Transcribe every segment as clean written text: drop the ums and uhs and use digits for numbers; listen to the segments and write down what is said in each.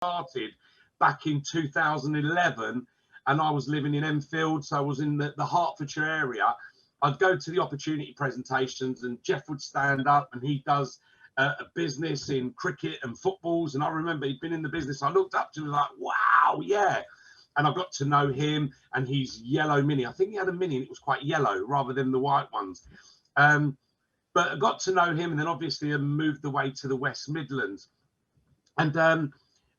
started back in 2011, and I was living in Enfield, so I was in the Hertfordshire area. I'd go to the opportunity presentations, and Jeff would stand up, and he does a business in cricket and footballs. And I remember he'd been in the business. I looked up to him like, wow, yeah. And I got to know him, and his yellow Mini. I think he had a Mini, and it was quite yellow rather than the white ones. But I got to know him, and then obviously I moved away to the West Midlands.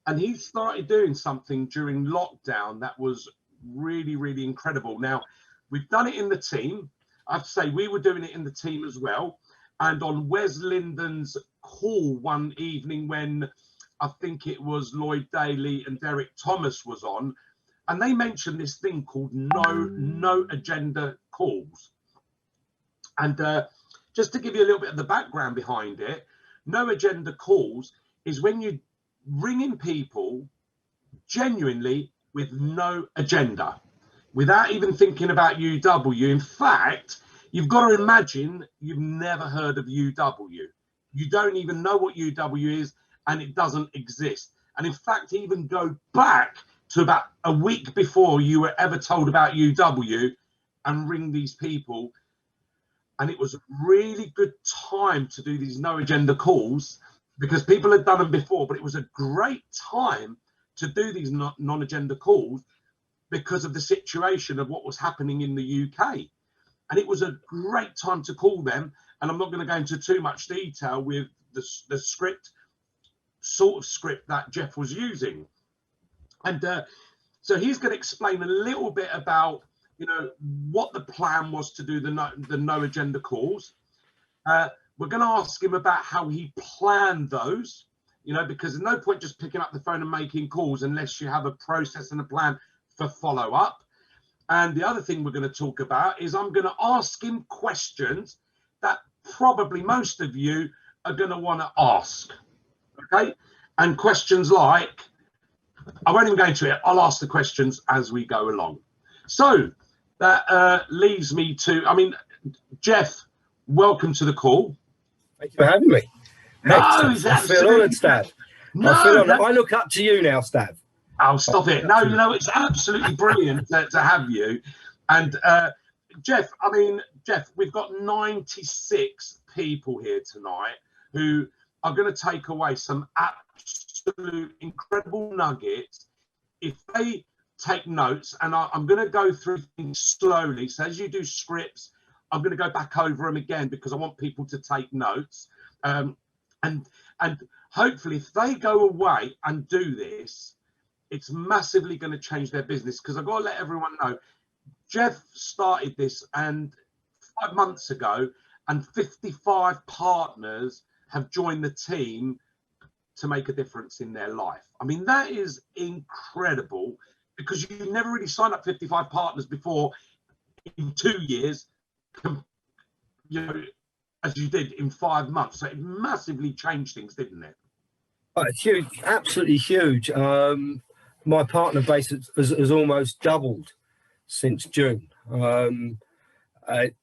And he started doing something during lockdown that was really, really incredible. Now, we've done it in the team. I have to say, we were doing it in the team as well. And on Wes Linden's call one evening when I think it was Lloyd Daly and Derek Thomas was on, and they mentioned this thing called no agenda calls. And just to give you a little bit of the background behind it, no agenda calls is when you ring in people genuinely with no agenda, without even thinking about UW. In fact, you've got to imagine you've never heard of UW. You don't even know what UW is, and it doesn't exist. And in fact, even go back to about a week before you were ever told about UW and ring these people. And it was a really good time to do these no agenda calls because people had done them before, but it was a great time to do these non-agenda calls because of the situation of what was happening in the UK. And it was a great time to call them. And I'm not going to go into too much detail with the sort of script that Jeff was using. And so he's going to explain a little bit about, you know, what the plan was to do the no agenda calls. We're going to ask him about how he planned those, you know, because there's no point just picking up the phone and making calls unless you have a process and a plan for follow up. And the other thing we're going to talk about is I'm going to ask him questions that probably most of you are going to want to ask. Okay. And questions like, I won't even go into it. I'll ask the questions as we go along. So that leads me to, I mean, Jeff, welcome to the call. Thank you for having me. No, I feel honoured, Stav. No, I look up to you now, Stav. Oh, stop it. No, you know, it's absolutely brilliant to have you. And Jeff, I mean, Jeff, we've got 96 people here tonight who are going to take away some absolute incredible nuggets if they take notes. And I'm going to go through things slowly. So as you do scripts, I'm going to go back over them again because I want people to take notes. And hopefully if they go away and do this, it's massively going to change their business, because I've got to let everyone know, Jeff started this and 5 months ago, and 55 partners have joined the team to make a difference in their life. I mean, that is incredible, because you never really signed up 55 partners before in 2 years, you know, as you did in 5 months. So it massively changed things, didn't it? Huge, absolutely huge. My partner base has almost doubled since June.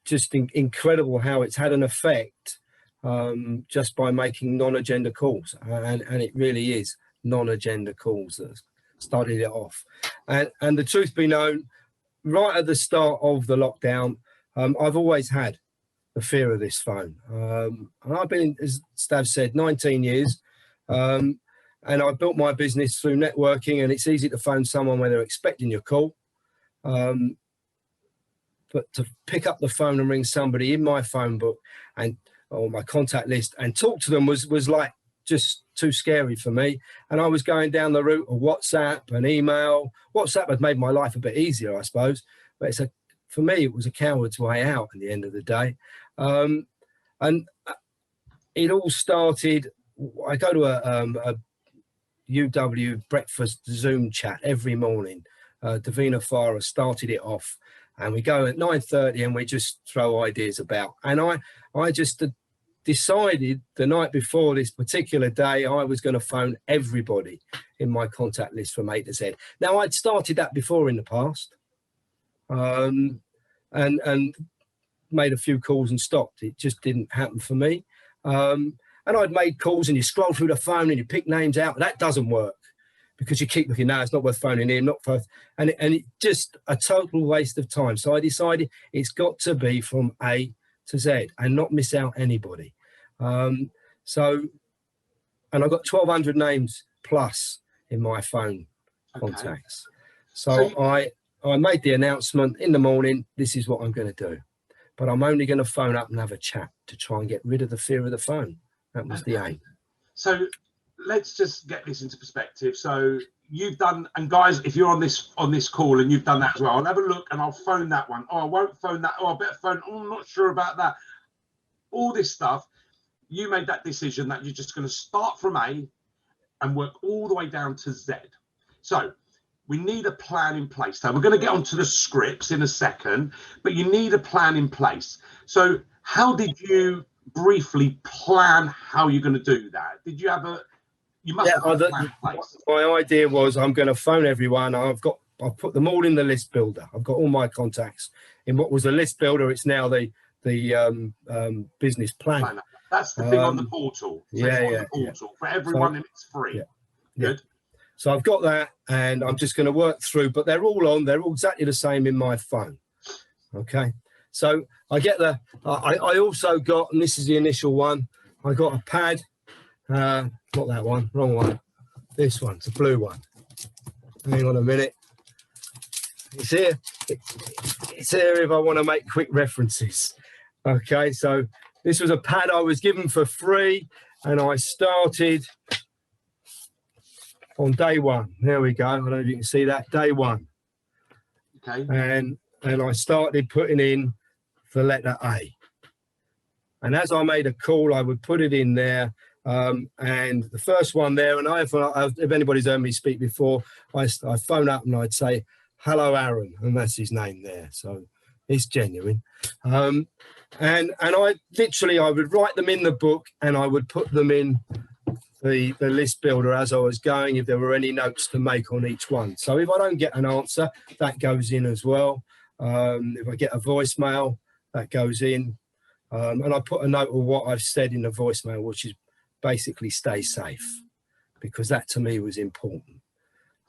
Just incredible how it's had an effect just by making non-agenda calls. And it really is non-agenda calls that started it off. And the truth be known, right at the start of the lockdown, I've always had the fear of this phone. And I've been, as Stav said, 19 years. And I built my business through networking, and it's easy to phone someone when they're expecting your call. But to pick up the phone and ring somebody in my phone book or my contact list and talk to them was like just too scary for me. And I was going down the route of WhatsApp and email. WhatsApp had made my life a bit easier, I suppose. But for me, it was a coward's way out at the end of the day. And it all started, I go to a UW breakfast Zoom chat every morning. Davina Farah started it off, and we go at 9:30 and we just throw ideas about. And I just decided the night before this particular day I was going to phone everybody in my contact list from A to Z. Now, I'd started that before in the past, and made a few calls and stopped. It just didn't happen for me. And I'd made calls, and you scroll through the phone and you pick names out. That doesn't work. because you keep looking, now it's not worth phoning in, not worth, and it just a total waste of time. So I decided it's got to be from A to Z and not miss out anybody. So, and I've got 1,200 names plus in my phone contacts. So I made the announcement in the morning, this is what I'm going to do. But I'm only going to phone up and have a chat to try and get rid of the fear of the phone. That was the aim. So let's just get this into perspective. So you've done, and guys, if you're on this call and you've done that as well, I'll have a look and I'll phone that one. Oh, I won't phone that. Oh, I better phone. Oh, I'm not sure about that. All this stuff, you made that decision that you're just going to start from A and work all the way down to Z. So we need a plan in place. So we're going to get onto the scripts in a second, but you need a plan in place. So how did you briefly plan how you're going to do that? Did you have you must have a plan in place. My idea was I'm going to phone everyone. I've put them all in the list builder. I've got all my contacts in what was a list builder. It's now the business plan. That's the thing on the portal. So the portal. For everyone, and it's free. Good. So I've got that, and I'm just going to work through, but they're all on. They're all exactly the same in my phone. Okay. So I get I also got, and this is the initial one, I got a pad. Not that one, wrong one. This one's a blue one. Hang on a minute. It's here. It's here if I want to make quick references. Okay. So this was a pad I was given for free, and I started on day one. There we go. I don't know if you can see that. Day one. Okay. And I started putting in the letter A. And as I made a call, I would put it in there. And the first one there, and if anybody's heard me speak before, I phone up and I'd say, hello, Aaron. And that's his name there. So it's genuine. And I would write them in the book, and I would put them in the list builder as I was going, if there were any notes to make on each one. So if I don't get an answer, that goes in as well. If I get a voicemail, that goes in. And I put a note of what I've said in the voicemail, which is basically stay safe, because that to me was important.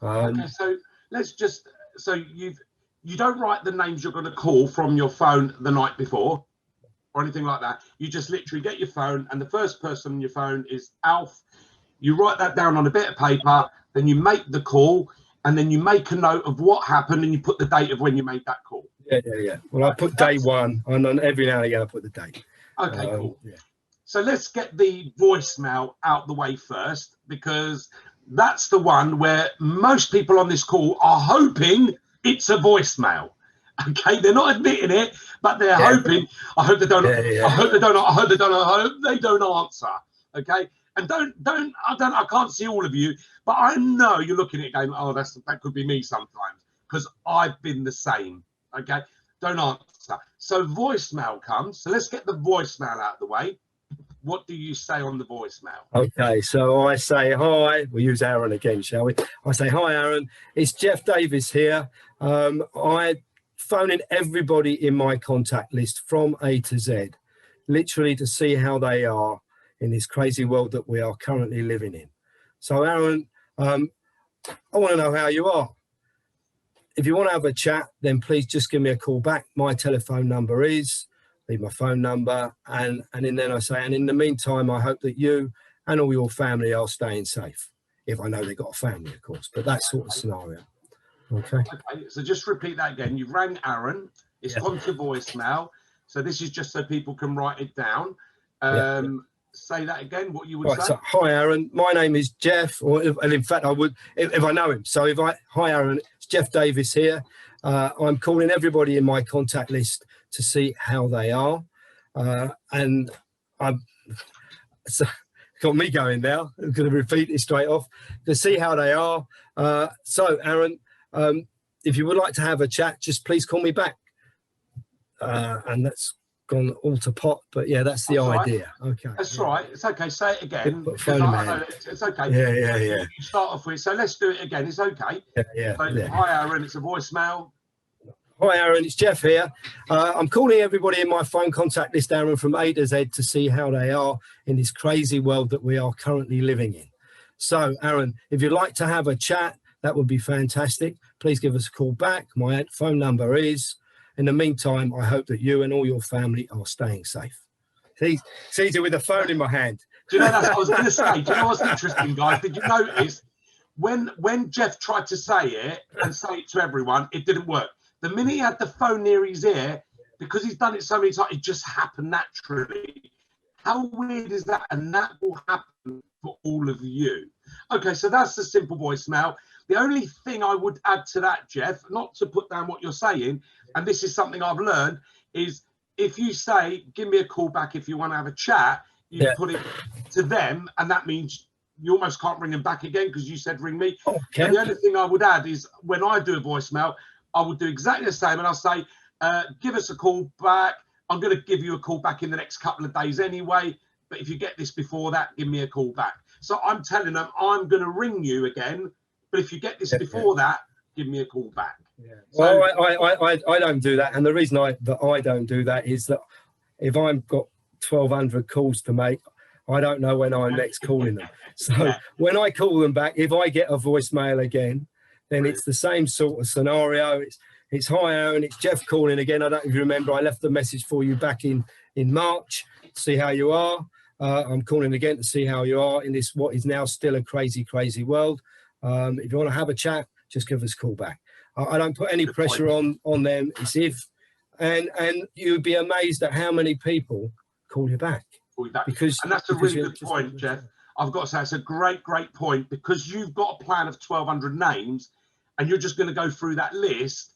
Okay, so let's just, so you don't write the names you're going to call from your phone the night before or anything like that. You just literally get your phone, and the first person on your phone is Alf. You write that down on a bit of paper, then you make the call, and then you make a note of what happened, and you put the date of when you made that call. Yeah. Well, I put day one, and then every now and again I put the date. Okay, cool. Yeah. So let's get the voicemail out the way first, because that's the one where most people on this call are hoping it's a voicemail. Okay, they're not admitting it, but they're hoping. I hope they don't. I hope they don't. I hope they don't. I hope they don't answer. Okay, and I can't see all of you, but I know you're looking at it going, oh, that could be me sometimes, because I've been the same. Okay, don't answer. So voicemail comes. So let's get the voicemail out of the way. What do you say on the voicemail? Okay, so I say, hi. We'll use Aaron again, shall we? I say, hi, Aaron. It's Jeff Davis here. I phoning everybody in my contact list from A to Z, literally to see how they are in this crazy world that we are currently living in. So, Aaron, I want to know how you are. If you want to have a chat, then please just give me a call back. My telephone number is, leave my phone number, and then I say, and in the meantime, I hope that you and all your family are staying safe. If I know they've got a family, of course, but that sort of scenario. Okay, so just repeat that again. You've rang Aaron. It's gone to voicemail. So this is just so people can write it down. Say that again, what you would say. So, hi, Aaron. My name is Jeff, and in fact, I would, if I know him. So hi, Aaron. It's Jeff Davis here. I'm calling everybody in my contact list to see how they are. And I'm got me going now. I'm going to repeat it straight off to see how they are. So, Aaron, if you would like to have a chat, just please call me back. And that's gone all to pot, but yeah, that's the idea. Right. Okay, that's right. It's okay. Say it again. It's okay. Yeah. You start off with. So let's do it again. It's okay. Yeah. Hi, Aaron. It's a voicemail. Hi, Aaron. It's Jeff here. I'm calling everybody in my phone contact list, Aaron, from A to Z to see how they are in this crazy world that we are currently living in. So, Aaron, if you'd like to have a chat, that would be fantastic. Please give us a call back. My phone number is. In the meantime, I hope that you and all your family are staying safe. See, it's easy with the phone in my hand. Do you know, that's what I was going to say? Do you know what's interesting, guys? Did you notice when Jeff tried to say it and say it to everyone, it didn't work. The minute he had the phone near his ear, because he's done it so many times, it just happened naturally. How weird is that? And that will happen for all of you. Okay, so that's the simple voicemail. The only thing I would add to that, Jeff, not to put down what you're saying, and this is something I've learned, is if you say, give me a call back if you want to have a chat, you put it to them, and that means you almost can't ring them back again because you said ring me. Okay. And the only thing I would add is when I do a voicemail, I would do exactly the same, and I'll say, give us a call back. I'm going to give you a call back in the next couple of days anyway, but if you get this before that, give me a call back. So I'm telling them I'm going to ring you again, but if you get this before that, give me a call back. Yeah. So, well, I don't do that, and the reason I don't do that is that if I've got 1,200 calls to make, I don't know when I'm next calling them. So when I call them back, if I get a voicemail again, then it's the same sort of scenario. It's hi Aaron, it's Jeff calling again. I don't know if you remember, I left the message for you back in March. See how you are. I'm calling again to see how you are in this what is now still a crazy world. If you want to have a chat, just give us a call back. I don't put any pressure on them. It's if, and you'd be amazed at how many people call you back. And that's a really good point, Jeff. I've got to say, it's a great point, because you've got a plan of 1,200 names and you're just going to go through that list.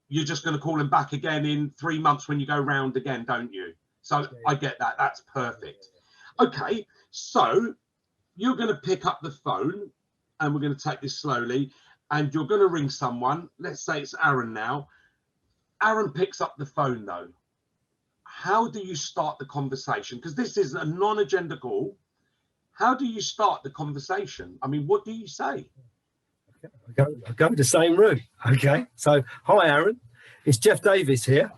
You're just going to call them back again in 3 months when you go round again, don't you? So I get that. That's perfect. Okay, so you're going to pick up the phone, and we're going to take this slowly, and you're going to ring someone. Let's say it's Aaron now. Aaron picks up the phone, though. How do you start the conversation? Because this is a non-agenda call. How do you start the conversation? I mean, what do you say? I go to the same room. Okay, so hi Aaron, it's Jeff Davis here.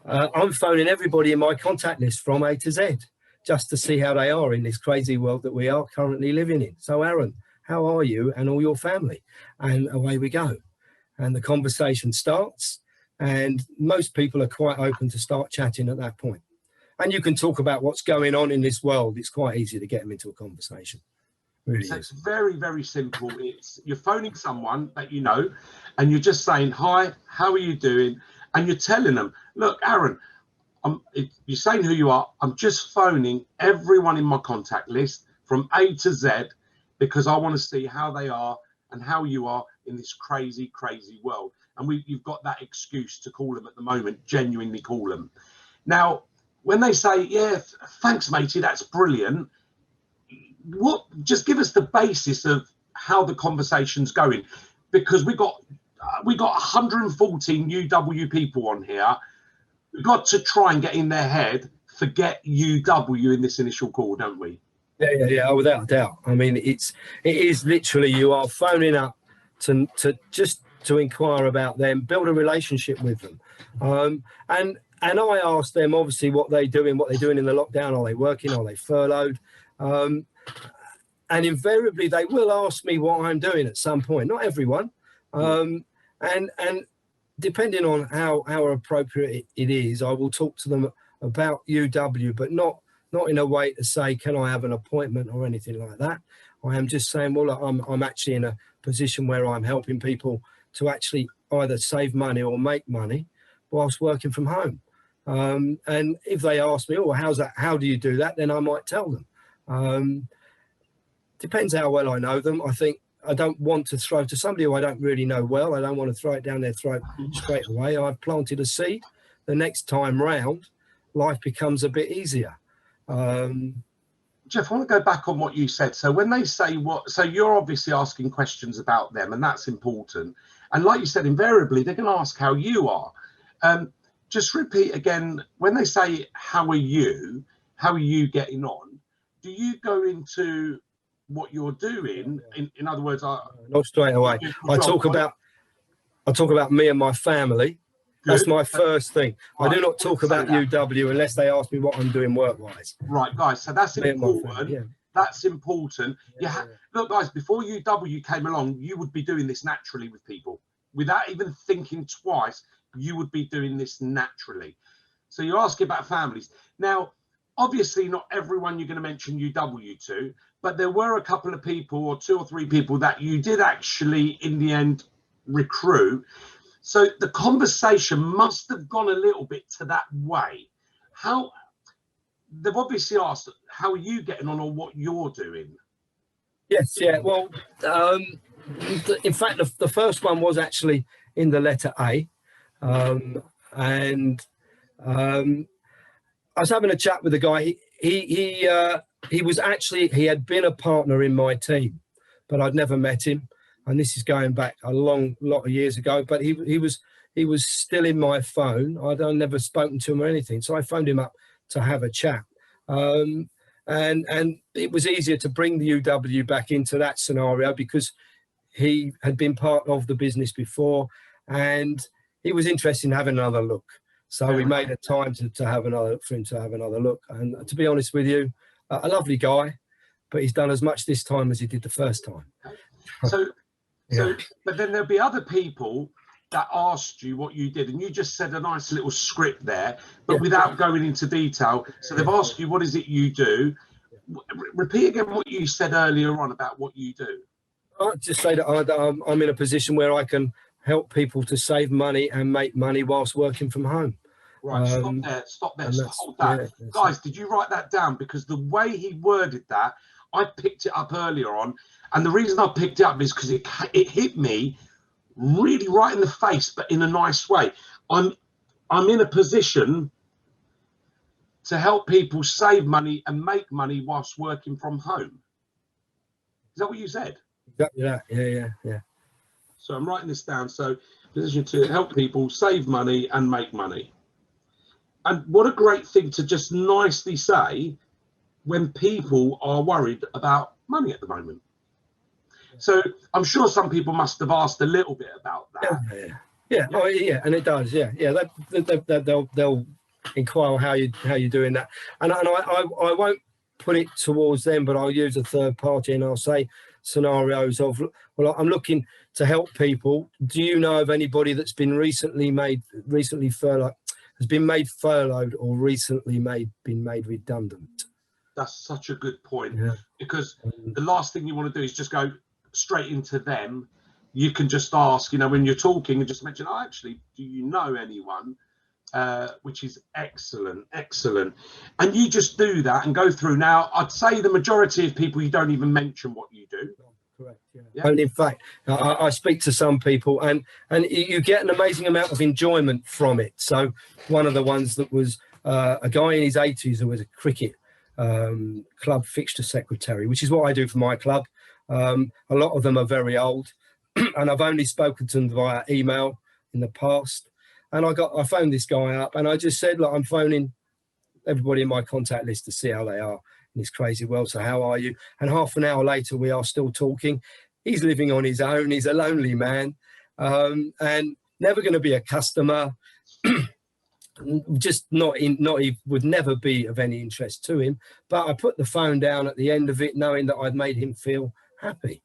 I'm phoning everybody in my contact list from A to Z just to see how they are in this crazy world that we are currently living in. So Aaron, how are you and all your family? And away we go. And the conversation starts, and most people are quite open to start chatting at that point. And you can talk about what's going on in this world. It's quite easy to get them into a conversation. Really so it's very simple. You're phoning someone that you know, and you're just saying, hi, how are you doing? And you're telling them, look, Aaron, you're saying who you are. I'm just phoning everyone in my contact list from A to Z because I want to see how they are and how you are in this crazy world. And you've got that excuse to call them at the moment, genuinely call them. Now, when they say, yeah, thanks, matey, that's brilliant. Just give us the basis of how the conversation's going, because we got 114 UW people on here. We've got to try and get in their head, forget UW in this initial call, don't we? Yeah, without a doubt. I mean, it is literally you are phoning up to inquire about them, build a relationship with them, and I ask them obviously what they're doing in the lockdown. Are they working? Are they furloughed? And invariably they will ask me what I'm doing at some point. Not everyone, and depending on how appropriate it is, I will talk to them about UW, but not in a way to say, can I have an appointment or anything like that. I am just saying, well, I'm actually in a position where I'm helping people to actually either save money or make money whilst working from home. And if they ask me, oh, how do you do that? Then I might tell them. Depends how well I know them. I think I don't want to throw to somebody who I don't really know well. I don't want to throw it down their throat straight away. I've planted a seed. The next time round, life becomes a bit easier. Jeff, I want to go back on what you said. So when they say so you're obviously asking questions about them, and that's important. And like you said, invariably, they're going to ask how you are. Just repeat again, when they say, how are you getting on? Do you go into what you're doing? In other words, not straight away. I talk about me and my family. Good. That's my first thing. Right. I do not talk about UW unless they ask me what I'm doing work-wise. Right, guys. So that's important. That's important. Look, guys, before UW came along, you would be doing this naturally with people. Without even thinking twice, you would be doing this naturally. So you're asking about families. Now, obviously, not everyone you're going to mention UW to, but there were a couple of people, or 2 or 3 people, that you did actually, in the end, recruit. So the conversation must have gone a little bit to that way. How they've obviously asked, how are you getting on, or what you're doing? Yes, yeah. Well, in fact, the first one was actually in the letter A, and I was having a chat with the guy. He was actually, he had been a partner in my team, but I'd never met him, and this is going back a lot of years ago. But he was still in my phone. I'd never spoken to him or anything, so I phoned him up to have a chat. And it was easier to bring the UW back into that scenario because he had been part of the business before, and he was interested in having another look. So we made a time to have another for him to have another look. And to be honest with you, a lovely guy, but he's done as much this time as he did the first time. So, but then there'll be other people that asked you what you did, and you just said a nice little script there, but without going into detail. So they've asked you, what is it you do? Repeat again what you said earlier on about what you do. I'll just say that I'm in a position where I can help people to save money and make money whilst working from home. Right, stop there, hold that. Guys, did you write that down? Because the way he worded that, I picked it up earlier on, and the reason I picked it up is because it hit me really right in the face, but in a nice way. I'm in a position to help people save money and make money whilst working from home. Is that what you said? Exactly that. Yeah. So I'm writing this down. So, position to help people save money and make money. And what a great thing to just nicely say when people are worried about money at the moment. So I'm sure some people must have asked a little bit about that. Yeah. Oh, yeah, and it does. Yeah. They'll inquire how you're doing that, and I won't put it towards them, but I'll use a third party, and I'll say scenarios of, well, I'm looking to help people. Do you know of anybody that's been recently furloughed, has been made furloughed, or recently been made redundant? That's such a good point, because the last thing you want to do is just go straight into them. You can just ask, when you're talking, and just mention, oh, actually, do you know anyone? Which is excellent. And you just do that and go through. Now, I'd say the majority of people, you don't even mention what you do. Correct. Yeah. And in fact, I speak to some people, and you get an amazing amount of enjoyment from it. So one of the ones that was a guy in his 80s who was a cricket club fixture secretary, which is what I do for my club. A lot of them are very old, and I've only spoken to them via email in the past. And I phoned this guy up, and I just said, look, I'm phoning everybody in my contact list to see how they are in this crazy world. So how are you? And half an hour later, we are still talking. He's living on his own. He's a lonely man, and never going to be a customer. Just he would never be of any interest to him. But I put the phone down at the end of it, knowing that I'd made him feel happy.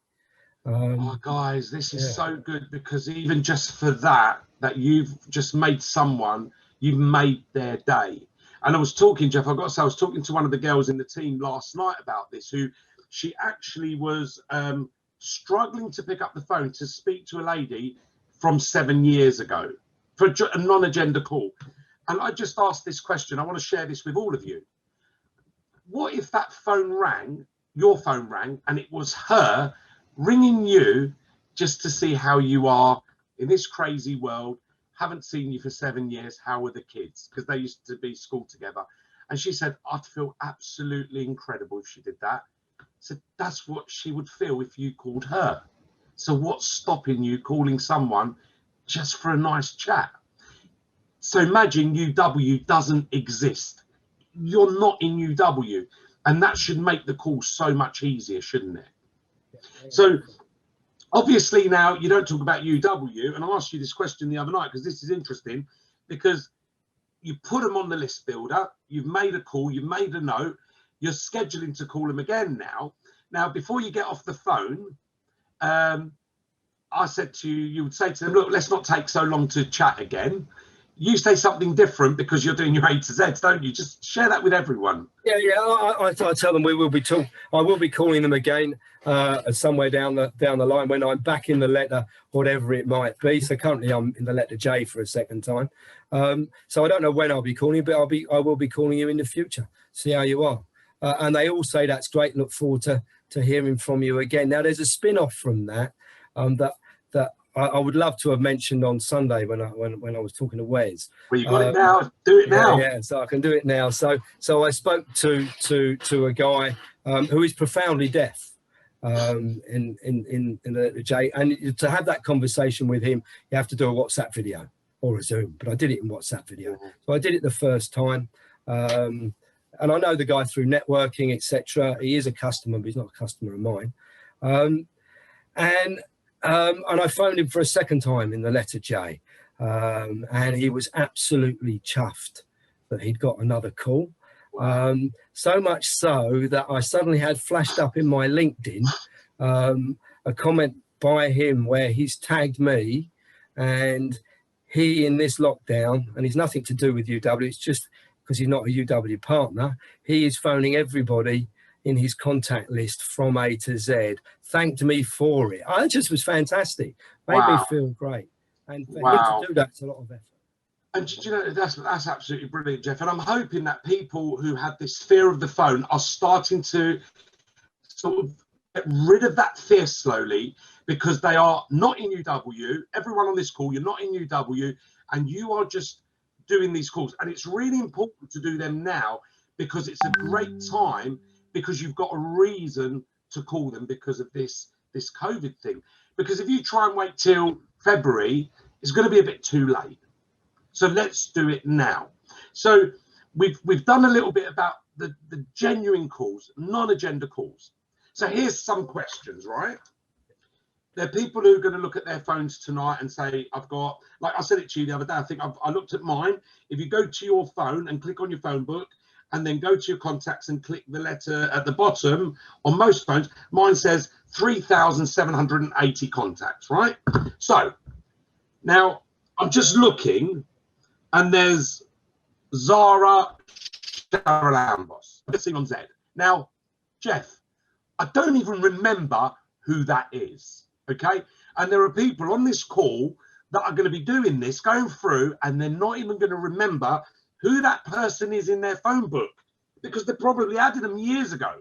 Oh, guys, this is so good, because even just for that you've just made someone, you've made their day. And I was talking, Jeff, I've got to say, I was talking to one of the girls in the team last night about this, who she actually was struggling to pick up the phone to speak to a lady from 7 years ago for a non-agenda call. And I just asked this question. I want to share this with all of you. What if that phone rang, your phone rang, and it was her ringing you just to see how you are in this crazy world? Haven't seen you for 7 years. How are the kids? Because they used to be school together. And she said, I'd feel absolutely incredible if she did that. So that's what she would feel if you called her. So what's stopping you calling someone just for a nice chat? So imagine UW doesn't exist. You're not in UW. And that should make the call so much easier, shouldn't it? So obviously now you don't talk about UW, and I asked you this question the other night because this is interesting, because you put them on the list builder, you've made a call, you've made a note. you're scheduling to call them again now. Now, before you get off the phone, I said to you, you would say to them, look, let's not take so long to chat again. You say something different because you're doing your A to Zs, don't you? Just share that with everyone. Yeah, I tell them I will be calling them again somewhere down the line when I'm back in the letter, whatever it might be. So currently I'm in the letter J for a second time. So I don't know when I'll be calling you, but I will be calling you in the future. See how you are. And they all say that's great. Look forward to hearing from you again. Now there's a spin-off from that that I would love to have mentioned on Sunday when I was talking to Wes. Well, you got it now. Do it now. Yeah, so I can do it now. So I spoke to a guy who is profoundly deaf in the J, and to have that conversation with him, you have to do a WhatsApp video or a Zoom. But I did it in WhatsApp video. So I did it the first time, and I know the guy through networking, etc. He is a customer, but he's not a customer of mine. And I phoned him for a second time in the letter J, and he was absolutely chuffed that he'd got another call. So much so that I suddenly had flashed up in my LinkedIn a comment by him where he's tagged me, and he in this lockdown, and he's nothing to do with UW, it's just because he's not a UW partner, he is phoning everybody in his contact list from A to Z, thanked me for it. I just was fantastic, made me feel great. And for him to do that, it's a lot of effort. And you know, that's absolutely brilliant, Jeff. And I'm hoping that people who had this fear of the phone are starting to sort of get rid of that fear slowly, because they are not in UW. Everyone on this call, you're not in UW, and you are just doing these calls. And it's really important to do them now, because it's a great time, because you've got a reason to call them because of this COVID thing. Because if you try and wait till February, it's going to be a bit too late. So let's do it now. So we've done a little bit about the genuine calls, non-agenda calls. So here's some questions, right? There are people who are going to look at their phones tonight and say, I've got, like I said it to you the other day, I think I looked at mine. If you go to your phone and click on your phone book, and then go to your contacts and click the letter at the bottom, on most phones, mine says 3,780 contacts, right? So now I'm just looking, and there's Zara Sharalambos, let's see on Z. Now, Jeff, I don't even remember who that is, okay? And there are people on this call that are going to be doing this, going through, and they're not even going to remember who that person is in their phone book, because they probably added them years ago.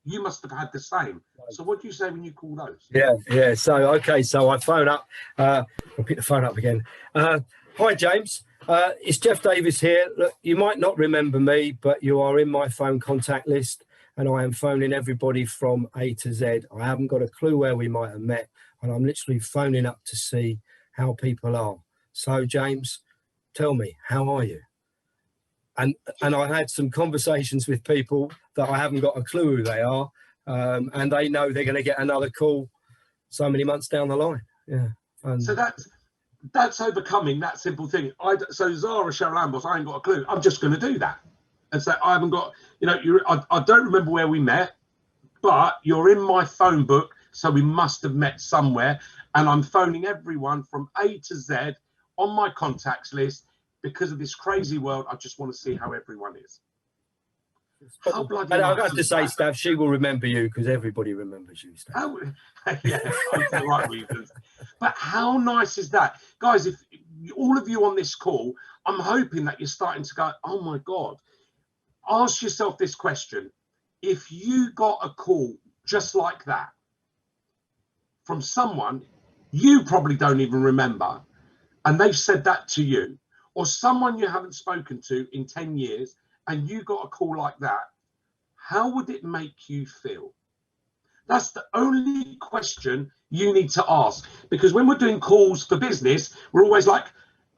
You must have had the same. So what do you say when you call those? Yeah. So, okay, so I phone up. I'll pick the phone up again. Hi, James. It's Jeff Davis here. Look, you might not remember me, but you are in my phone contact list, and I am phoning everybody from A to Z. I haven't got a clue where we might have met, and I'm literally phoning up to see how people are. So, James, tell me, how are you? And I had some conversations with people that I haven't got a clue who they are, and they know they're going to get another call so many months down the line. Yeah. So that's overcoming that simple thing. So Zara Sharalambos, I ain't got a clue. I'm just going to do that, and so I haven't got. You know, I don't remember where we met, but you're in my phone book, so we must have met somewhere. And I'm phoning everyone from A to Z on my contacts list. Because of this crazy world, I just want to see how everyone is. How bloody and I've got to say, Stav, she will remember you, because everybody remembers you, Stav. Yeah, for the right reasons. But how nice is that? Guys, if all of you on this call, I'm hoping that you're starting to go, oh my God. Ask yourself this question. If you got a call just like that from someone you probably don't even remember, and they've said that to you, or someone you haven't spoken to in 10 years, and you got a call like that, how would it make you feel? That's the only question you need to ask. Because when we're doing calls for business, we're always like,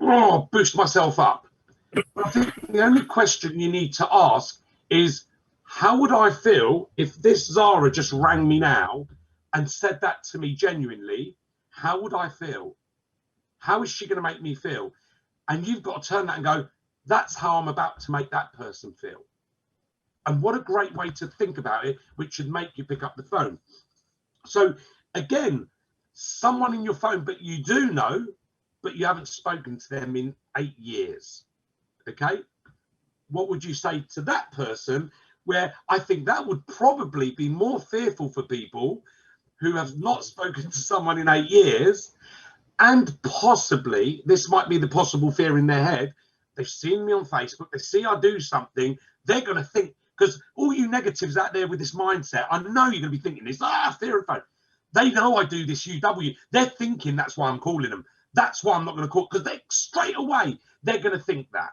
oh, boost myself up. But I think the only question you need to ask is, how would I feel if this Zara just rang me now and said that to me genuinely? How would I feel? How is she going to make me feel? And you've got to turn that and go, that's how I'm about to make that person feel. And what a great way to think about it, which should make you pick up the phone. So again, someone in your phone, but you do know, but you haven't spoken to them in 8 years. Okay. What would you say to that person? Where I think that would probably be more fearful for people who have not spoken to someone in 8 years. And possibly, this might be the possible fear in their head. They've seen me on Facebook. They see I do something. They're going to think, because all you negatives out there with this mindset, I know you're going to be thinking this, fear of phone. They know I do this UW. They're thinking that's why I'm calling them. That's why I'm not going to call, because they straight away, they're going to think that,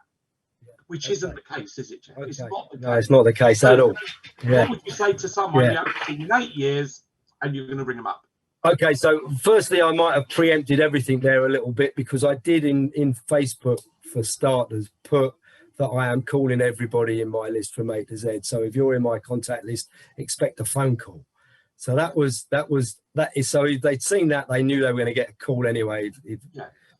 which isn't the case, is it, Jeff? It's not the case. No, it's not the case at all. What would you say to someone you haven't seen in 8 years and you're going to bring them up? Okay, so firstly, I might have preempted everything there a little bit, because I did in Facebook, for starters, put that I am calling everybody in my list from A to Z. So if you're in my contact list, expect a phone call. So that is so if they'd seen that, they knew they were going to get a call anyway.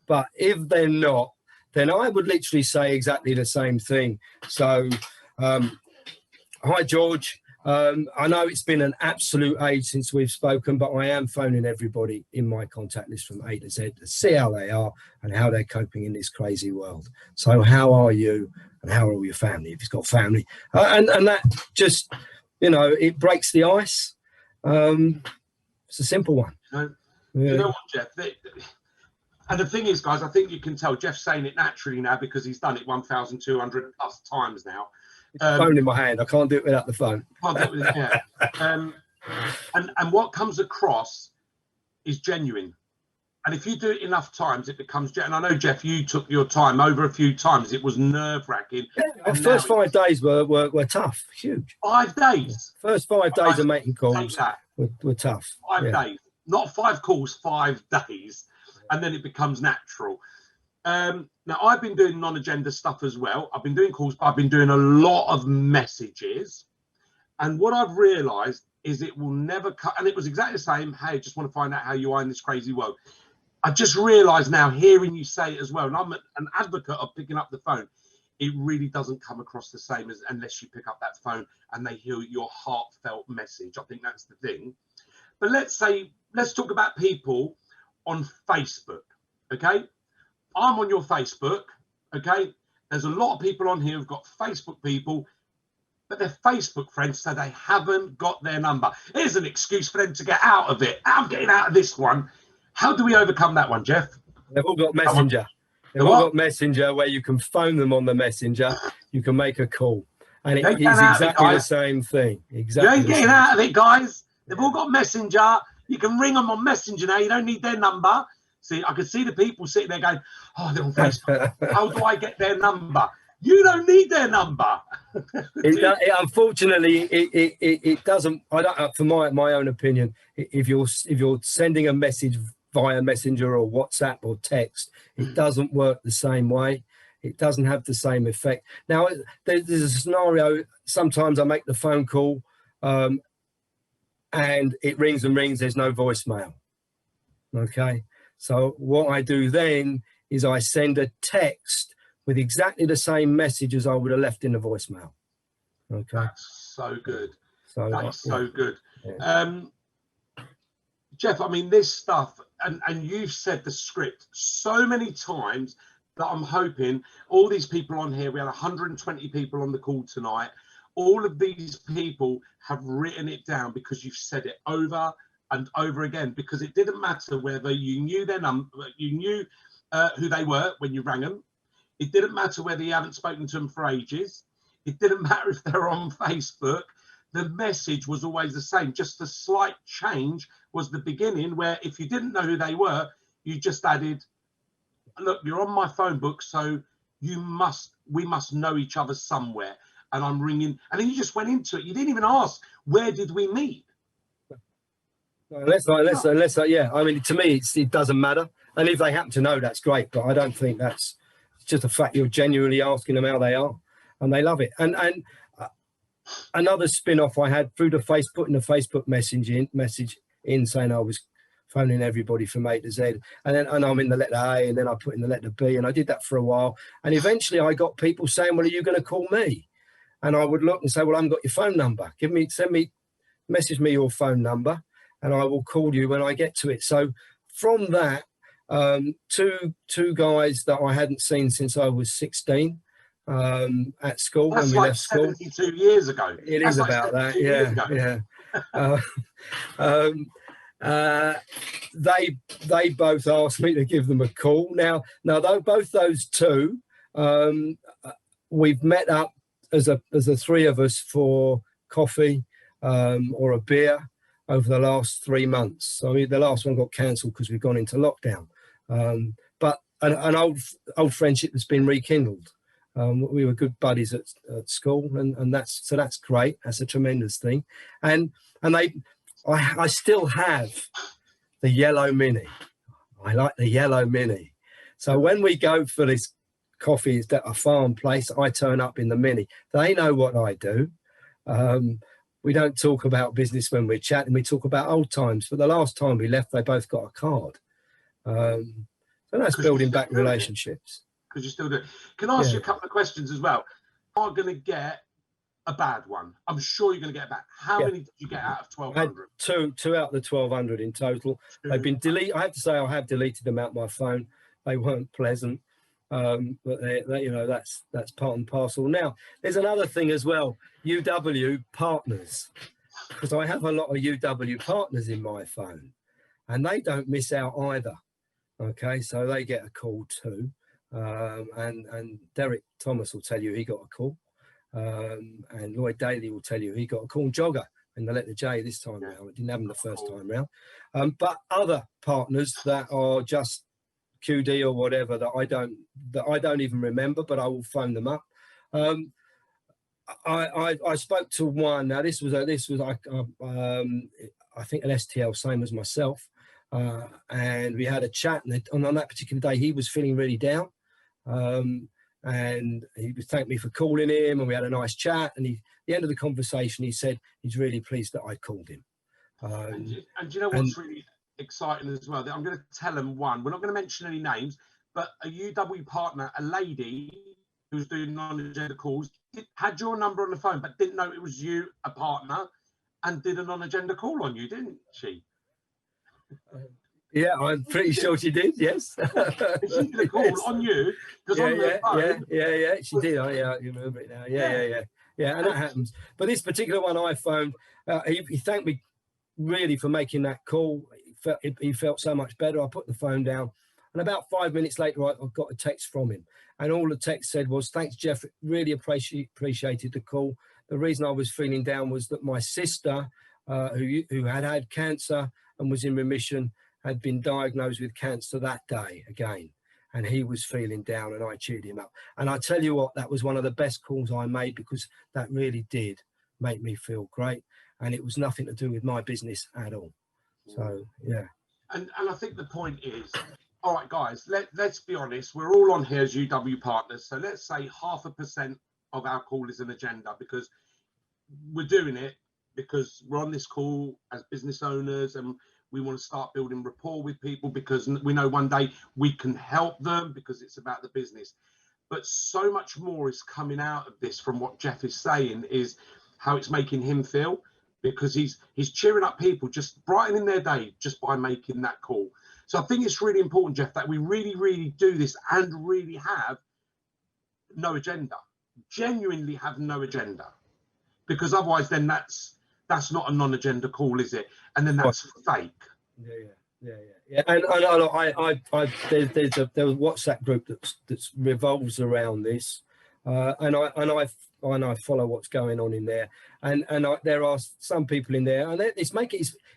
But if they're not, then I would literally say exactly the same thing. So, hi, George. I know it's been an absolute age since we've spoken, but I am phoning everybody in my contact list from A to Z to see how they are and how they're coping in this crazy world. So how are you and how are all your family, if you've got family? And that just, it breaks the ice. It's a simple one. You know what, Jeff? And the thing is, guys, I think you can tell Jeff's saying it naturally now because he's done it 1,200 plus times now. Phone in my hand. I can't do it without the phone. And what comes across is genuine. And if you do it enough times, it becomes genuine. And I know, Jeff, you took your time over a few times. It was nerve-wracking. Our first 5 days were tough, huge. 5 days. First 5 days of making calls were tough. 5 days, not 5 calls, 5 days, and then it becomes natural. Now, I've been doing non-agenda stuff as well. I've been doing calls, but I've been doing a lot of messages. And what I've realized is it will never cut. And it was exactly the same. Hey, just want to find out how you are in this crazy world. I just realized now, hearing you say it as well, and I'm an advocate of picking up the phone. It really doesn't come across the same as unless you pick up that phone and they hear your heartfelt message. I think that's the thing. But let's talk about people on Facebook. Okay. I'm on your Facebook, okay? There's a lot of people on here who've got Facebook people, but they're Facebook friends, so they haven't got their number. Here's an excuse for them to get out of it. I'm getting out of this one. How do we overcome that one, Jeff? They've all got Messenger. They've all got Messenger where you can phone them on the Messenger. You can make a call. And it is exactly the same thing. Exactly. You ain't getting out of it, guys. They've all got Messenger. You can ring them on Messenger now. You don't need their number. See, I can see the people sitting there going, oh, they're on Facebook. How do I get their number? You don't need their number. Unfortunately, it doesn't. I don't. For my own opinion, if you're sending a message via Messenger or WhatsApp or text, it doesn't work the same way. It doesn't have the same effect. Now, there's a scenario. Sometimes I make the phone call, and it rings and rings. There's no voicemail. Okay. So what I do then is I send a text with exactly the same message as I would have left in the voicemail. Okay. That's so good. That's so good. Yeah. Jeff, I mean, this stuff, and you've said the script so many times that I'm hoping all these people on here, we had 120 people on the call tonight. All of these people have written it down because you've said it over and over again, because it didn't matter whether you knew their number, you knew who they were when you rang them. It didn't matter whether you haven't spoken to them for ages. It didn't matter if they're on Facebook. The message was always the same. Just the slight change was the beginning, where if you didn't know who they were, you just added, look, you're on my phone book, so we must know each other somewhere. And I'm ringing, and then you just went into it. You didn't even ask, where did we meet? Unless, yeah. I mean, to me, it doesn't matter. And if they happen to know, that's great. But I don't think that's just a fact. You're genuinely asking them how they are, and they love it. And another spin-off I had through the putting the Facebook message in saying I was phoning everybody from A to Z, and I'm in the letter A, and then I put in the letter B, and I did that for a while. And eventually I got people saying, well, are you going to call me? and I would look and say, well, I haven't got your phone number. Message me your phone number, and I will call you when I get to it. So from that, two guys that I hadn't seen since I was 16 at school. That's when we like left school. 72 years ago. It That's is like about that, 72 years ago. yeah. They both asked me to give them a call. Now both those two, we've met up as the three of us for coffee or a beer over the last 3 months. I mean, the last one got cancelled because we've gone into lockdown. But an old friendship has been rekindled. We were good buddies at school, and that's great. That's a tremendous thing. And I still have the yellow Mini. I like the yellow Mini. So when we go for this coffee at a farm place, I turn up in the Mini. They know what I do. We don't talk about business when we're chatting. We talk about old times. For the last time we left, they both got a card. So that's building back relationships. Because you still do it. Can I ask you a couple of questions as well? Are going to get a bad one? I'm sure you're going to get a bad. How many did you get out of 1,200? Two out of the 1,200 in total. They've been deleted. I have to say I have deleted them out my phone. They weren't pleasant, but they, you know, that's part and parcel. Now there's another thing as well. UW partners, because I have a lot of UW partners in my phone, and they don't miss out either. Okay, so they get a call too. And Derek Thomas will tell you he got a call, and Lloyd Daly will tell you he got a call. Jogger in the letter J this time round. I didn't have them the first time round. But other partners that are just QD or whatever that I don't even remember, but I will phone them up. I spoke to one. Now this was like I think an STL, same as myself, and we had a chat. And on that particular day, he was feeling really down. And he thanked me for calling him, and we had a nice chat. And at the end of the conversation, he said he's really pleased that I called him. And do you know what's really exciting as well? I'm going to tell him one. We're not going to mention any names, but a UW partner, a lady who's doing non-agenda calls, had your number on the phone, but didn't know it was you, a partner, and did a non-agenda call on you, didn't she? Yeah, I'm pretty sure she did. Yes, she did a call on you because on the phone. Yeah, she did. You remember it now. Yeah, and that happens. But this particular one I phoned, he thanked me really for making that call. He felt so much better. I put the phone down, and about 5 minutes later, I got a text from him, and all the text said was, "Thanks, Jeff. Really appreciated the call. The reason I was feeling down was that my sister, who had cancer and was in remission, had been diagnosed with cancer that day again, and he was feeling down, and I cheered him up." And I tell you what, that was one of the best calls I made, because that really did make me feel great, and it was nothing to do with my business at all. So yeah. And I think the point is, all right, guys, let's be honest. We're all on here as UW partners, so let's say 0.5% of our call is an agenda, because we're doing it because we're on this call as business owners, and we want to start building rapport with people because we know one day we can help them, because it's about the business. But so much more is coming out of this from what Jeff is saying, is how it's making him feel, because he's cheering up people, just brightening their day just by making that call. So I think it's really important, Jeff, that we really, really do this and really have no agenda, genuinely have no agenda, because otherwise then that's not a non-agenda call, is it? And then that's fake. Yeah. And there's a WhatsApp group that revolves around this, and I follow what's going on in there, and there are some people in there, and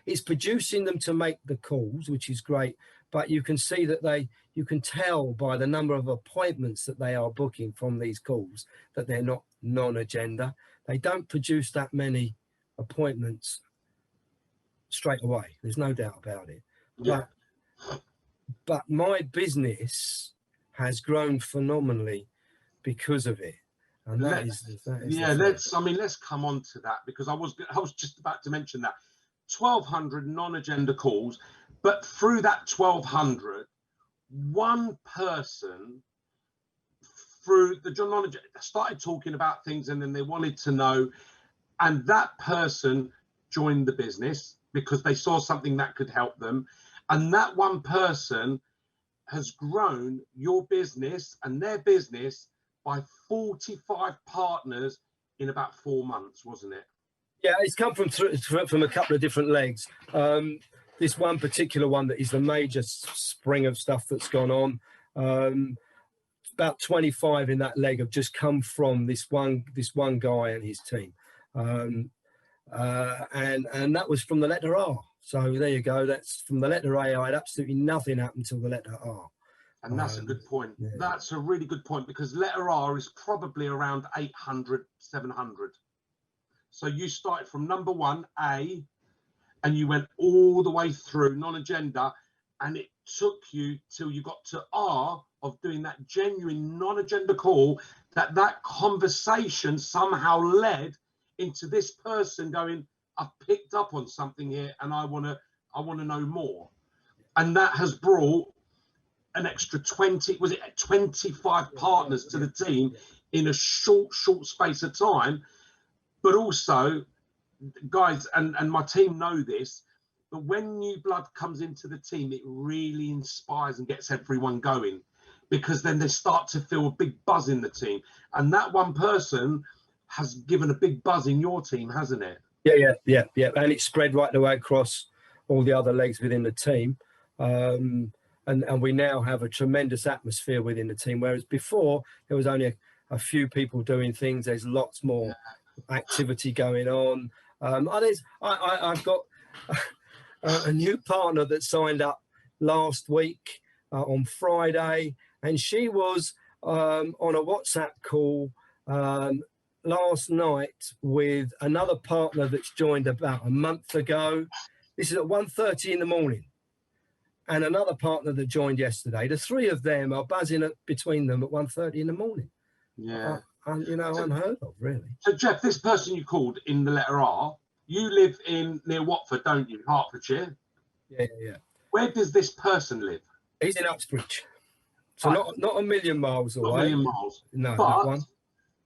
it's producing them to make the calls, which is great. But you can see that you can tell by the number of appointments that they are booking from these calls that they're not non-agenda. They don't produce that many appointments straight away. There's no doubt about it. Yeah. But my business has grown phenomenally because of it. And let's come on to that, because I was just about to mention that 1,200 non-agenda calls, but through that 1,200, one person through the John Knowledge, started talking about things, and then they wanted to know, and that person joined the business because they saw something that could help them, and that one person has grown your business and their business by 45 partners in about 4 months, wasn't it? Yeah, it's come from a couple of different legs. This one particular one that is the major spring of stuff that's gone on. About 25 in that leg have just come from this one guy and his team, and that was from the letter R. So there you go. That's from the letter A. I had absolutely nothing happen until the letter R. And that's a good point. Yeah. That's a really good point, because letter R is probably around 800, 700. So you started from number 1, A, and you went all the way through non-agenda, and it took you till you got to R of doing that genuine non-agenda call, that conversation somehow led into this person going, I've picked up on something here and I want to know more. And that has brought an extra 25 partners to the team in a short space of time. But also, guys, and my team know this, but when new blood comes into the team, it really inspires and gets everyone going, because then they start to feel a big buzz in the team. And that one person has given a big buzz in your team, hasn't it? Yeah. And it's spread right the way across all the other legs within the team. And we now have a tremendous atmosphere within the team, whereas before there was only a few people doing things. There's lots more activity going on. I've got a new partner that signed up last week on Friday, and she was on a WhatsApp call last night with another partner that's joined about a month ago. This is at 1:30 in the morning. And another partner that joined yesterday. The three of them are buzzing between them at 1:30 in the morning. Yeah. Unheard of, really. So, Jeff, this person you called in the letter R, you live near Watford, don't you? Hertfordshire? Yeah. Where does this person live? He's in Uxbridge. So not a million miles away. Not a million miles. No, but that one.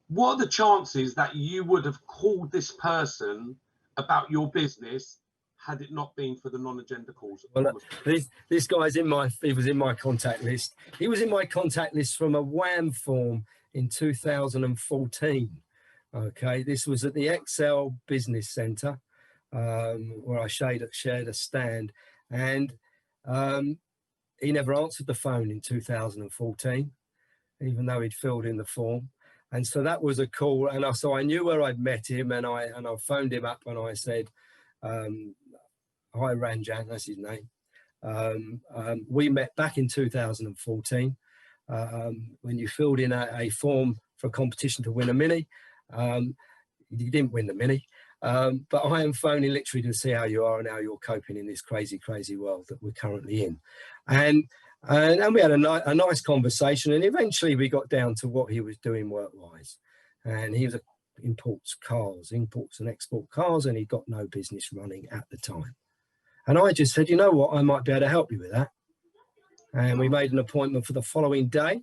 What are the chances that you would have called this person about your business had it not been for the non-agenda calls? Well, this guy's he was in my contact list. He was in my contact list from a WHAM form in 2014. Okay, this was at the Excel Business Centre, where I shared a stand, and he never answered the phone in 2014, even though he'd filled in the form. And so that was a call, and so I knew where I'd met him, and I phoned him up and I said, hi Ranjan, that's his name. We met back in 2014 when you filled in a form for a competition to win a Mini. You didn't win the Mini, but I am phoning literally to see how you are and how you're coping in this crazy world that we're currently in. And we had a nice conversation, and eventually we got down to what he was doing work-wise. And he imports and export cars, and he got no business running at the time. And I just said, you know what, I might be able to help you with that. And we made an appointment for the following day.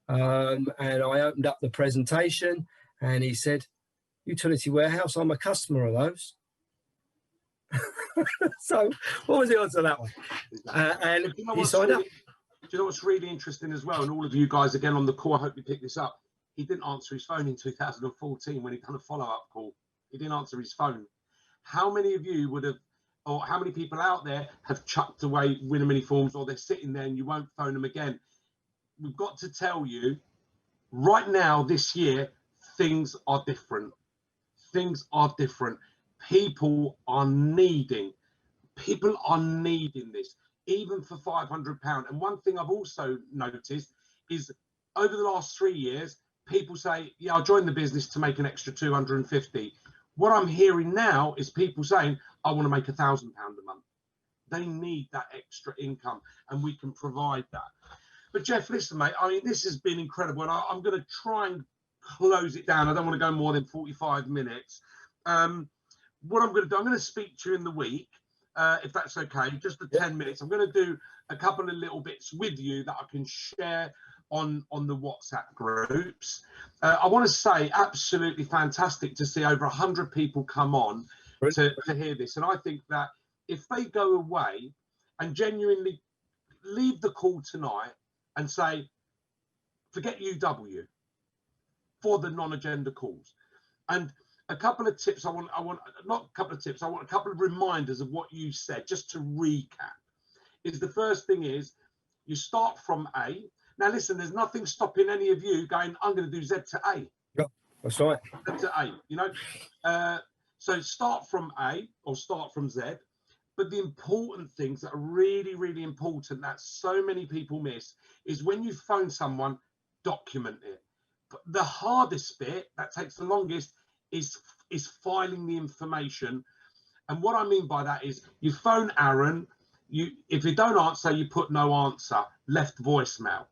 And I opened up the presentation, and he said, Utility Warehouse, I'm a customer of those. So what was the answer to that one? And he signed up. Do you know what's really interesting as well? And all of you guys, again, on the call, I hope you pick this up. He didn't answer his phone in 2014 when he done a follow-up call. He didn't answer his phone. How many of you would have, or how many people out there have chucked away Winner Mini forms, or they're sitting there and you won't phone them again? We've got to tell you, right now, this year, things are different. Things are different. People are needing this, even for £500. And one thing I've also noticed is over the last 3 years, people say, yeah, I'll join the business to make an extra 250. What I'm hearing now is people saying, I want to make £1,000 a month. They need that extra income, and we can provide that. But Jeff, listen, mate, I mean, this has been incredible, and I'm going to try and close it down. I don't want to go more than 45 minutes. What I'm going to do, I'm going to speak to you in the week, if that's okay, just for 10 minutes. I'm going to do a couple of little bits with you that I can share on the WhatsApp groups. I want to say absolutely fantastic to see over 100 people come on to hear this. And I think that if they go away and genuinely leave the call tonight and say, forget UW for the non-agenda calls. And a couple of tips I want not a couple of tips, I want a couple of reminders of what you said, just to recap. Is the first thing is you start from A. Now listen, there's nothing stopping any of you going, I'm going to do Z to A. Yep, that's right. Z to A, you know. So start from A or start from Z. But the important things that are really, really important that so many people miss is when you phone someone, document it. But the hardest bit that takes the longest is filing the information. And what I mean by that is you phone Aaron, if you don't answer, you put no answer, left voicemail,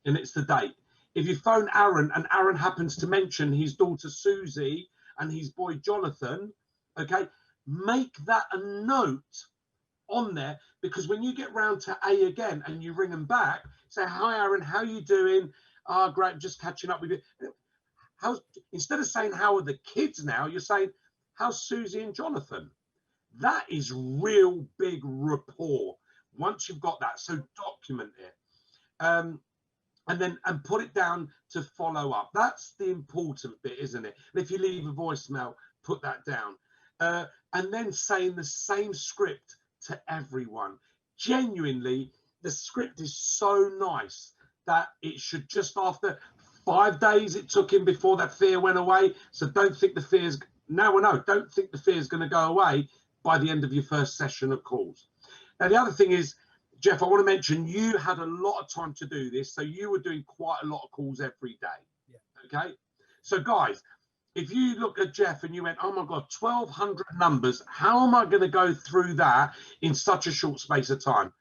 and it's the date. If you phone Aaron and Aaron happens to mention his daughter Susie and his boy Jonathan, okay, make that a note on there, because when you get round to A again and you ring them back, say, hi Aaron, how you doing? Ah, great, just catching up with you. Instead of saying how are the kids now, you're saying how's Susie and Jonathan. That is real big rapport once you've got that. So document it, and put it down to follow up. That's the important bit, isn't it? And if you leave a voicemail, put that down, and then saying the same script to everyone. Genuinely, the script is so nice that it should, just after 5 days it took him before that fear went away. So don't think the fear's don't think the fear is going to go away by the end of your first session of calls. Now, the other thing is, Jeff, I want to mention you had a lot of time to do this. So you were doing quite a lot of calls every day. Yeah. Okay. So guys, if you look at Jeff and you went, oh my God, 1,200 numbers, how am I going to go through that in such a short space of time?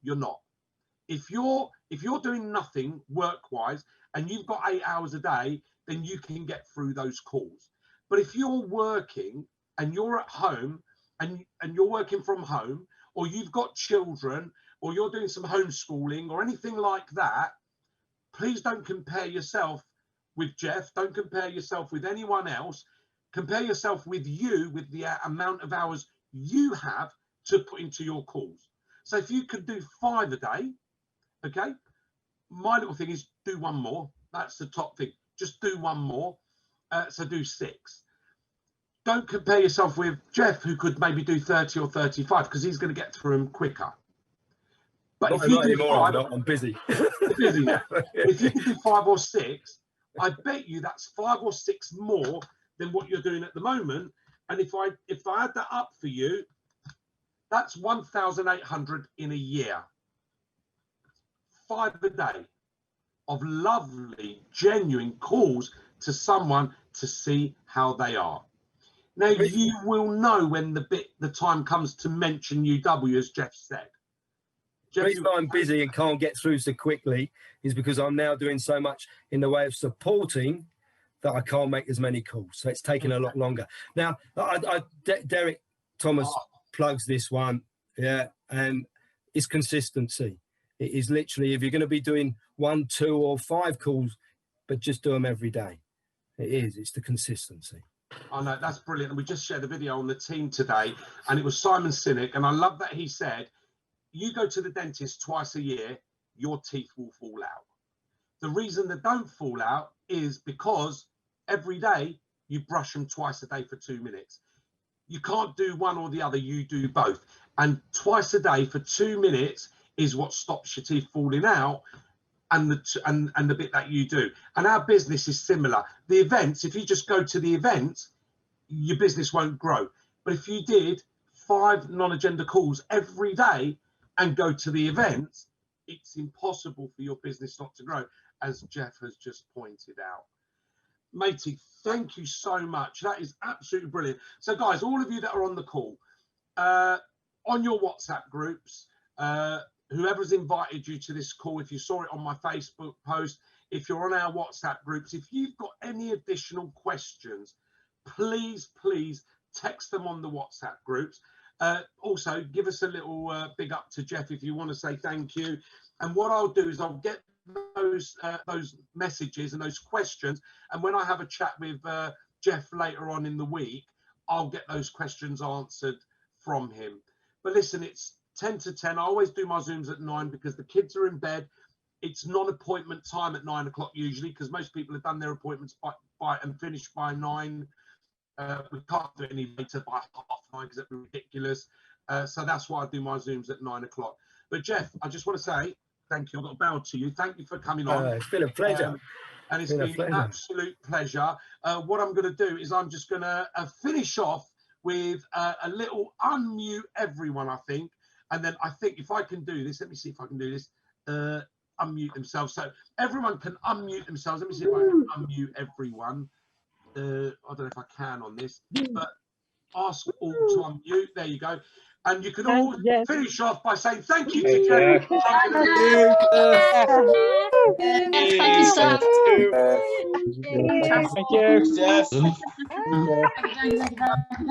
You're not. If you're doing nothing work-wise and you've got 8 hours a day, then you can get through those calls. But if you're working and you're at home and you're working from home, or you've got children, or you're doing some homeschooling or anything like that, please don't compare yourself with Jeff. Don't compare yourself with anyone else. Compare yourself with you, with the amount of hours you have to put into your calls. So if you could do 5 a day, okay, my little thing is do 1 more. That's the top thing. Just do 1 more. So do 6. Don't compare yourself with Jeff, who could maybe do 30 or 35, because he's going to get through them quicker. But if you do 5, I'm busy. Busy now. If you can do 5 or 6, I bet you that's 5 or 6 more than what you're doing at the moment. And if I add that up for you, that's 1,800 in a year. 5 a day of lovely, genuine calls to someone to see how they are. Now, you will know when the time comes to mention UW, as Jeff said. The reason I'm busy and can't get through so quickly is because I'm now doing so much in the way of supporting that I can't make as many calls. So it's taking a lot longer. Now, Derek Thomas plugs this one, yeah, and it's consistency. It is literally, if you're going to be doing 1, 2, or 5 calls, but just do them every day. It's the consistency. I know, that's brilliant. And we just shared a video on the team today, and it was Simon Sinek, and I love that he said, you go to the dentist twice a year, your teeth will fall out. The reason they don't fall out is because every day you brush them twice a day for 2 minutes. You can't do one or the other, you do both. And twice a day for 2 minutes is what stops your teeth falling out, and the bit that you do. And our business is similar. The events, if you just go to the events, your business won't grow. But if you did 5 non-agenda calls every day and go to the events, it's impossible for your business not to grow, as Jeff has just pointed out. Matey, thank you so much. That is absolutely brilliant. So guys, all of you that are on the call, on your WhatsApp groups, whoever's invited you to this call, if you saw it on my Facebook post, if you're on our WhatsApp groups, if you've got any additional questions, please text them on the WhatsApp groups. Also, give us a little big up to Jeff if you want to say thank you. And what I'll do is I'll get those messages and those questions, and when I have a chat with Jeff later on in the week, I'll get those questions answered from him. But listen, it's 10 to 10. I always do my Zooms at 9 because the kids are in bed. It's non-appointment time at 9 o'clock usually, because most people have done their appointments by and finished by 9. We can't do it any later by 9:30 because it'd be ridiculous. So that's why I do my Zooms at 9 o'clock. But Jeff, I just want to say thank you. I've got a bow to you. Thank you for coming on. It's been a pleasure. And it's been an absolute pleasure. What I'm going to do is I'm just going to finish off with a little unmute everyone, I think. And then I think if I can do this, let me see if I can do this. Unmute themselves. So everyone can unmute themselves. Let me see if I can unmute everyone. I don't know if I can on this, but ask all to unmute. There you go. And you can all finish off by saying thank you to Jeff. Thank you, Stav. Thank you. Thank you.